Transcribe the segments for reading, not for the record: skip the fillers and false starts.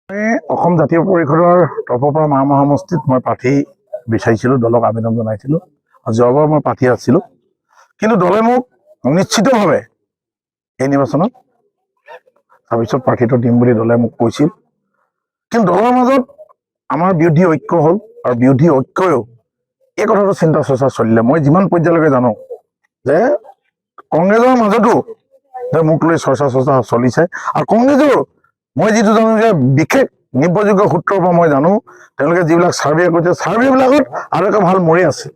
অসম জাতীয় পৰিষদৰ তৰফৰ পৰা মামা সমষ্টিত মই প্ৰাৰ্থী বিচাৰিছিলোঁ, দলক আবেদন জনাইছিলোঁ। যোৱাবাৰ মই প্ৰাৰ্থী আছিলোঁ, কিন্তু দলে মোক নিশ্চিতভাৱে এই নিৰ্বাচনত তাৰপিছত প্ৰাৰ্থীটো দিম বুলি দলে মোক কৈছিল। কিন্তু দলৰ মাজত আমাৰ বিৰোধী ঐক্য হ'ল, আৰু বিৰোধী ঐক্যও এই কথাটো চিন্তা চৰ্চা চলিলে। মই যিমান পৰ্যায়লৈকে জানো যে কংগ্ৰেছৰ মাজতো মোক লৈ চৰ্চা চলিছে, আৰু কংগ্ৰেছৰ মই যিটো জানো যে বিশেষ নিৰ্ভৰযোগ্য সূত্ৰৰ পৰা মই জানো তেওঁলোকে যিবিলাক ছাৰ্ভে কৰিছে, ছাৰ্ভেবিলাকত আৰু এটা ভাল মৰি আছে।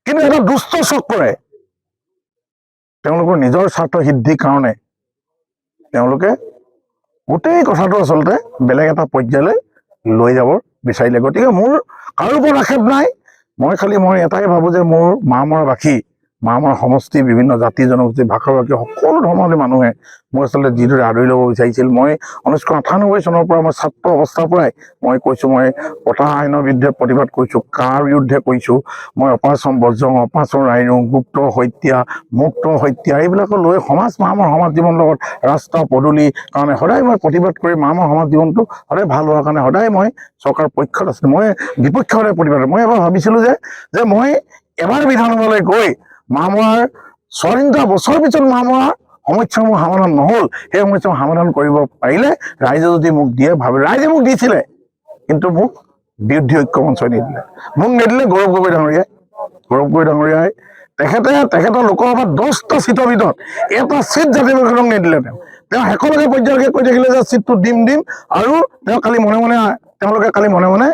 কিন্তু এটা দুষ্ট চক্ৰৰে তেওঁলোকৰ নিজৰ স্বাৰ্থ সিদ্ধিৰ কাৰণে তেওঁলোকে গোটেই কথাটো আচলতে বেলেগ এটা পৰ্যায়লৈ লৈ যাব বিচাৰিলে। গতিকে মোৰ কাৰো ওপৰত আক্ষেপ নাই। মই এটাই ভাবোঁ যে মোৰ মামৰাবাসী, মামৰা সমষ্টি, বিভিন্ন জাতি জনগোষ্ঠী, ভাষা ভাষী সকলো ধৰ্মৰ মানুহে মোৰ আচলতে যিদৰে আদৰি ল'ব বিচাৰিছিল। মই 1998 চনৰ পৰা মই ছাত্ৰ অৱস্থাৰ পৰাই মই কৈছোঁ, মই পতা আইনৰ বিৰুদ্ধে প্ৰতিবাদ কৰিছোঁ, কাৰ বিৰুদ্ধে কৰিছোঁ, মই অপাৰেশ্যন বজ্ৰং, অপাৰেশ্যন ৰাইনো, গুপ্ত হত্যা, মুক্ত হত্যা এইবিলাকক লৈ মামৰ সমাজ জীৱনৰ লগত ৰাস্তা পদূলিৰ কাৰণে সদায় মই প্ৰতিবাদ কৰি মামৰ সমাজ জীৱনটো সদায় ভাল হোৱাৰ কাৰণে সদায় মই চৰকাৰৰ পক্ষত আছিলোঁ। মই বিপক্ষে সদায় প্ৰতিবাদ। মই এবাৰ ভাবিছিলোঁ যে মই এবাৰ বিধানসভালৈ গৈ মামৰাৰ 4-3টা বছৰ পিছত মামৰাৰ সমস্যা মোৰ সমাধান নহ'ল, সেই সমস্যা সমাধান কৰিব পাৰিলে ৰাইজে যদি মোক দিয়ে, ৰাইজে মোক দিছিলে, কিন্তু মোক বিৰোধী ঐক্য মঞ্চই নিদিলে। মোক নিদিলে গৌৰৱ গগৈ ডাঙৰীয়াই তেখেতৰ লোকসভাত 10টা ছিটৰ ভিতৰত এটা ছিট জাতীয় পৰিষদক নিদিলে। তেওঁ শেষলৈকে পৰ্যায়লৈকে কৈ থাকিলে যে ছিটটো দিম, আৰু তেওঁলোকে কালি মনে মনে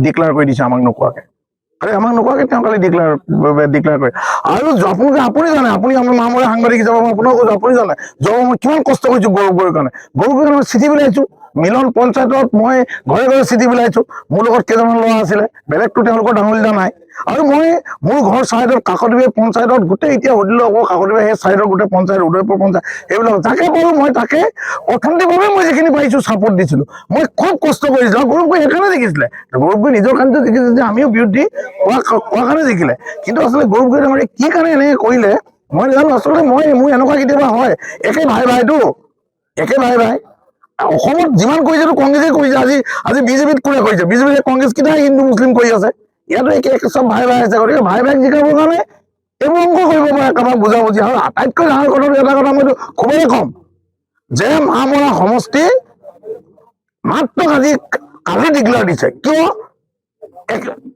ডিক্লেয়াৰ কৰি দিছে আমাক নোকোৱাকে। তেওঁ কালি ডিক্লেয়াৰ কৰে। আৰু আপুনি জানে, আপুনি আমাৰ মামৰে সাংবাদিক হিচাপে মই আপোনাক কৈছোঁ, আপুনি জানে মই কিমান কষ্ট কৰিছোঁ গৌৰৱ গগৈৰ কাৰণে। গৌৰৱ গগৈৰ কাৰণে চিঠি বিলাইছোঁ, মিলন পঞ্চায়তত মই ঘৰে ঘৰে চিঠি বিলাইছোঁ। মোৰ লগত কেইজনমান ল'ৰা আছিলে, বেলেগতো তেওঁলোকৰ ডাঙৰ নাই। আৰু মই মোৰ ঘৰ চাইডত কাকতবীয়া পঞ্চায়তত গোটেই এতিয়া সুধিলেও আকৌ কাকতবীয়া সেই চাইডৰ গোটেই পঞ্চায়ত, উদয়পুৰ পঞ্চায়ত, এইবিলাক যাকে পাৰোঁ মই তাকে অৰ্থনৈতিকভাৱে মই যিখিনি পাৰিছোঁ ছাপোৰ্ট দিছিলোঁ। মই খুব কষ্ট কৰিছিলোঁ, আৰু গৌৰৱ গগৈ সেইকাৰণে জিকিছিলে। গৌৰৱ গগৈ নিজৰ কাৰণেতো জিকিছে যে আমিও বিৰোধী কোৱা কাৰণে জিকিলে। কিন্তু আচলতে গৌৰৱ গগৈ ডাঙৰীয়াই কি কাৰণে এনেকৈ কৰিলে মই নাজানো। আচলতে মোৰ এনেকুৱা কেতিয়াবা হয়, একে ভাই অসমত যিমান কৰিছে কংগ্ৰেছে কৰিছে। আজি বিজেপিত কোনে কৰিছে? বিজেপিয়ে কংগ্ৰেছ কেইটাই হিন্দু মুছলিম কৰি আছে। ইয়াতো একে চব ভাই আছে। গতিকে ভাই জিকাবৰ কাৰণে এইবোৰ অংক কৰিব পাৰে, কাৰোবাক বুজাবুজি। আৰু আটাইতকৈ ডাঙৰ কথাটো এটা কথা মইতো খুবেই কম যে মামৰা সমষ্টি মাত্ৰ কালি ডিক্লেয়াৰ দিছে। কিয়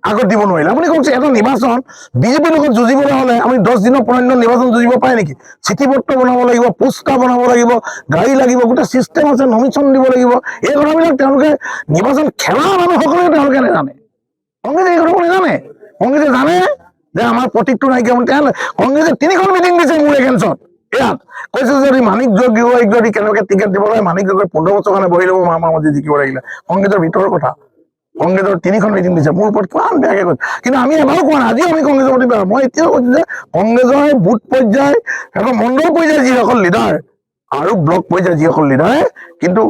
আগত দিব নোৱাৰিলে? আপুনি কওকচোন, এটা নিৰ্বাচন বিজেপিৰ লগত যুঁজিবলৈ হ'লে আপুনি 10 দিনৰ পৰ্যন্ত নিৰ্বাচন যুঁজিব পাৰে নেকি? চিঠি পত্ৰ বনাব লাগিব, পোষ্টাৰ বনাব লাগিব, গাড়ী লাগিব, গোটেই চিষ্টেম আছে, নমিশ্যন দিব লাগিব। এই কথাবিলাক তেওঁলোকে নিৰ্বাচন খেলা মানুহসকলেও তেওঁলোকে নাজানে। কংগ্ৰেছে এই কথাবোৰ নাজানে। কংগ্ৰেছে জানে যে আমাৰ প্ৰতীকটো নাইকিয়া বুলি। কংগ্ৰেছে 3খন মিটিং দিছে মোৰ এগেইনষ্টত। ইয়াত কৈছে যদি মানিক গগৈ কেনেকৈ টিকেট দিব লাগে, মানিক গগৈ 15 বছৰ কাৰণে বহি ল'ব মামা মছজিদ জিকিব লাগিলে। কংগ্ৰেছৰ ভিতৰৰ কথা। কংগ্ৰেছৰ 3খন মিটিং দিছে, মোৰ ওপৰত কিমান বেয়াকৈ কৈছে। কিন্তু আমি এবাৰো কোৱা নাই, আজিও আমি কংগ্ৰেছৰ প্ৰতি বেয়া। মই এতিয়াও কৈছোঁ যে কংগ্ৰেছৰ বুথ পৰ্যায়, সিহঁতৰ মণ্ডল পৰ্যায় যিসকল লিডাৰ আৰু ব্লক পৰ্যায়ৰ যিসকল লিডাৰে, কিন্তু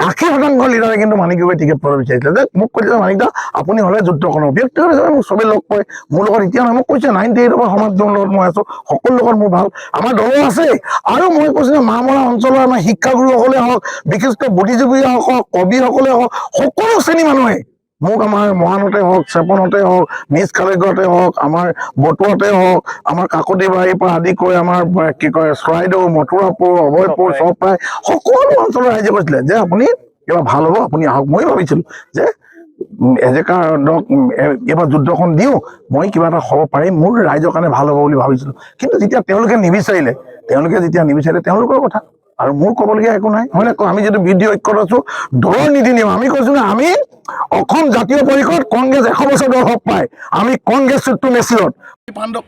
80% লিডাৰে কিন্তু মানিক গগৈ টিকেট পাব বিচাৰিছিলে। যে মোক কৈছে মানিক দা আপুনি হ'লে যুদ্ধ কৰিব। ব্যক্তিগত হিচাপে মোক চবেই লগ পায়, মোৰ লগত এতিয়া নহয়। মোক কৈছে 98 পৰা সমাজৰ লগত মই আছোঁ, সকলো লগত মোৰ ভাল, আমাৰ দলো আছে। আৰু মই কৈছোঁ যে মামৰা অঞ্চলৰ আমাৰ শিক্ষাগুৰুসকলে হওক, বিশিষ্ট বুদ্ধিজীৱীয়ে হওক, কবিসকলে হওক, সকলো শ্ৰেণীৰ মানুহে মোক আমাৰ মৰাণতে হওক, চেপনতে হওক, নিজ খালেগড়তে হওক, আমাৰ বটুৱাতে হওক, আমাৰ কাকতি বাৰীৰ পৰা আদি কৰি আমাৰ চৰাইদেউ, মথুৰাপুৰ, অভয়পুৰ, চৰপাই সকলো অঞ্চলৰ ৰাইজে কৈছিলে যে আপুনি কিবা ভাল হ'ব, আপুনি আহক। মই ভাবিছিলোঁ যে এজেকাৰ এইবাৰ যুদ্ধখন দিওঁ, মই কিবা এটা হ'ব পাৰিম, মোৰ ৰাইজৰ কাৰণে ভাল হ'ব বুলি ভাবিছিলোঁ। কিন্তু যেতিয়া তেওঁলোকে নিবিচাৰিলে, তেওঁলোকৰ কথা। আৰু মোৰ ক'বলগীয়া একো নাই, হয় নে? আমি যদি বিৰোধী ঐক্যত আছোঁ, দলৰ নীতি নিয়ম আমি কৈছোঁ যে আমি অসম জাতীয় পৰিষদ কংগ্ৰেছ 100 বছৰ দল হওক পায়, আমি কংগ্ৰেছ চুটটো মেচিনত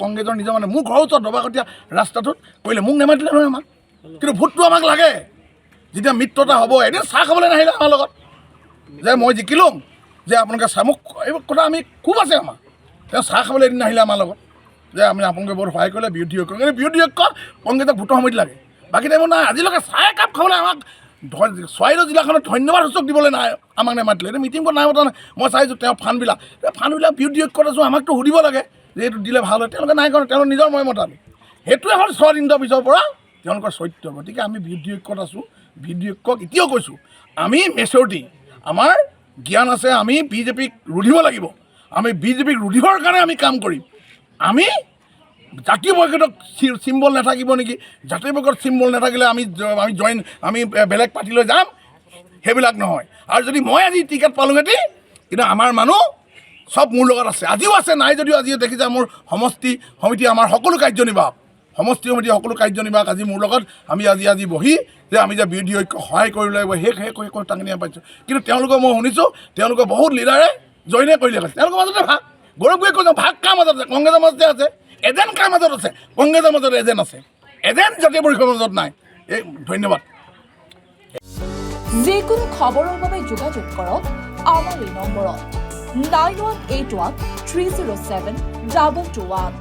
কংগ্ৰেছৰ নিজৰ মানে মোৰ ঘৰৰ ওচৰত দবাকটীয়া ৰাস্তাটোত কৰিলে মোক নেমাতিলে নহয় আমাক। কিন্তু ভোটটো আমাক লাগে। যেতিয়া মিত্ৰতা হ'ব, এদিন চাহ খাবলৈ নাহিলে আমাৰ লগত যে মই জিকিলোঁ, যে আপোনালোকে চাহ, মোক এইবোৰ কথা আমি খুব আছে আমাৰ। তেওঁ চাহ খাবলৈ এদিন নাহিলে আমাৰ লগত যে আপোনালোকে বহুত সহায় কৰিলে বিৰোধী ঐক্য। কিন্তু বিৰোধী ঐক্য কংগ্ৰেছক ভোটৰ সময়ত লাগে, বাকী টাইমত নাই। আজিলৈকে চাহ একাপ খাবলৈ আমাক চৰাইদেউ জিলাখনত ধন্যবাদ সূচক দিবলৈ নাই, আমাক নেমাতিলে। এতিয়া মিটিঙত নাই মতা নাই। মই চাইছোঁ তেওঁ ফাণ্ডবিলাক বিৰোধী ঐক্যত আছোঁ, আমাকতো সুধিব লাগে যে এইটো দিলে ভাল হয়। তেওঁলোকে নাই কৰা, তেওঁলোকে নিজৰ মই মতামি। সেইটোৱে হ'ল 6 দিনৰ পিছৰ পৰা তেওঁলোকৰ চৰিত্ৰ। গতিকে আমি বিৰোধী ঐক্যত আছোঁ। বিৰোধী ঐক্যক এতিয়াও কৈছোঁ, আমি মেচৰিটি, আমাৰ জ্ঞান আছে, আমি বিজেপিক ৰুধিব লাগিব, আমি বিজেপিক ৰুধিবৰ কাৰণে আমি কাম কৰিম। আমি জাতীয় বৈকটক চিম্বল নাথাকিব নেকি, জাতীয় বৈকট চিম্বল নাথাকিলে আমি বেলেগ পাৰ্টিলৈ যাম, সেইবিলাক নহয়। আৰু যদি মই আজি টিকেট পালোঁহেঁতেন, কিন্তু আমাৰ মানুহ চব মোৰ লগত আছে, আজিও আছে, নাই যদিও আজিও দেখিছে মোৰ সমষ্টি সমিতি, আমাৰ সকলো কাৰ্যনিৰ্বাহক, সমষ্টি সমিতি সকলো কাৰ্যনিৰ্বাহক আজি মোৰ লগত, আমি আজি বহি যে আমি যে বিৰোধী ঐক্য সহায় কৰিব লাগিব, সেই টাঙি নিয়া পাইছোঁ। কিন্তু তেওঁলোকক মই শুনিছোঁ, তেওঁলোকৰ বহুত লিডাৰে জইনে কৰিলে কৈছে, তেওঁলোকৰ মাজতে ভাগ, গৌৰৱগোহাঁই কৈছে ভাগ কাৰ মাজত আছে, কংগ্ৰেছৰ মাজতে আছে, এজেণ্ট কাৰ মাজত আছে, কংগ্ৰেছৰ মাজত এজেণ্ট আছে, এজেণ্ট জাতীয় পৰিষদৰ মাজত নাই। এই ধন্যবাদ। যিকোনো খবৰৰ বাবে যোগাযোগ কৰক আমাৰ এই নম্বৰত 9181 307 221।